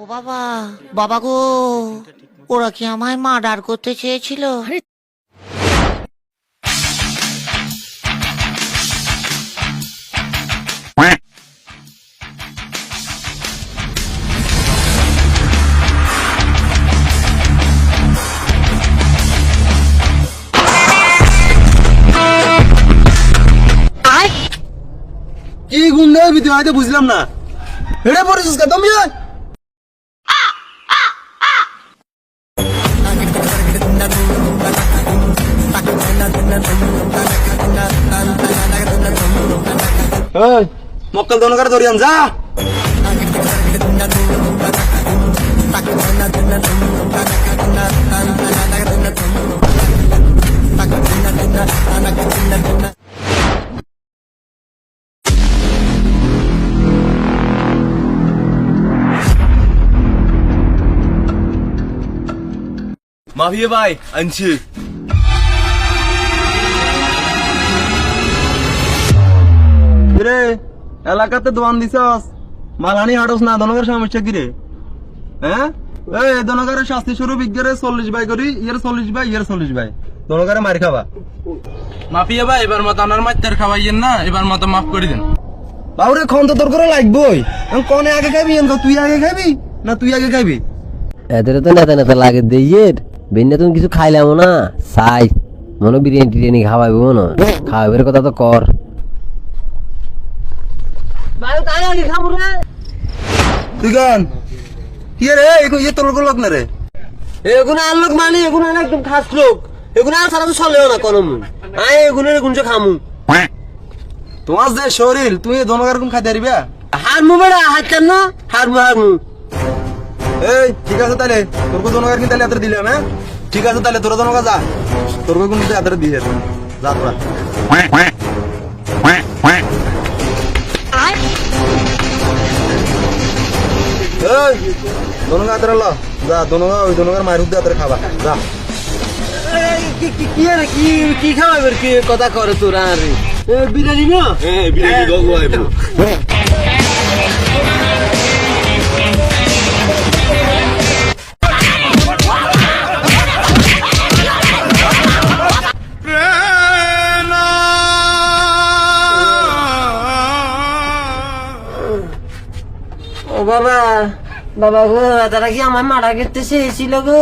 ও বাবা, বাবা গো, ওরা কি আমায় মার্ডার করতে চেয়েছিল? কি গুন্ডা ভিতরে হয়তো বুঝলাম না। হেড়ে পড়েছিস কা তুমি? এই মক্কল দনকার ধরিয়ান যা। মাফিয়া ভাই আনছি। রে এলাকাতে দোয়ান দিছস, মালানি হাটস না, দনকার সমস্যা কি রে? হ্যাঁ এই দনকারের শাস্তি স্বরূপ ইগরে 40 বাই করি, ইয়ার 40 বাই, ইয়ার 40 বাই, দনকারে মার খাবা। মাফিয়া ভাই এবার মত আপনার মাইতার খাওয়াইয়েন না, এবার মত মাফ করে দেন। বাবুরে খন তো তোর করে লাগবই। কোনে আগে খাবি? তুই আগে খাবি না তুই আগে খাবি? এদের তো নেতা নেতা লাগে দেইয়ের বেন্যা তুমি কিছু খাইলাম না, চাই মনে বিরিয়ানি টিরিয়ানি খাওয়াইব মনে খাওয়াবের কথা তো কর। তুই গান কি রে? ইয়ে তোর লোক না রে? এগুলো আর লোক মানে এগুলো একদম খাস লোক, এগুলো আর সারা তো চলেও না কোনো আয় এগুলো গুঞ্জ খামু। তোমার যে শরীর, তুই দনকার কোন খাইতে পারিবা? হারমু বেড়া হাত কেন হারমু। এই ঠিক আছে তাহলে তোর দনকার কিন্তু তাহলে এত দিলাম। হ্যাঁ ঠিক আছে তাহলে তোরা দনকা যা, তোর কোন কিন্তু এত দিয়ে যা তোরা। এই দনকা এত ল যা, দনকা ওই দনকার মায়ের উদ্দে এত খাবা যা। কি খাওয়াবের কি কথা করে তোরা আরে বিরিয়ানি না? হ্যাঁ বিরিয়ানি গো আইবো। ও বাবা, বাবা গো তারা কি আমার মারা করতে চেয়েছিল গো?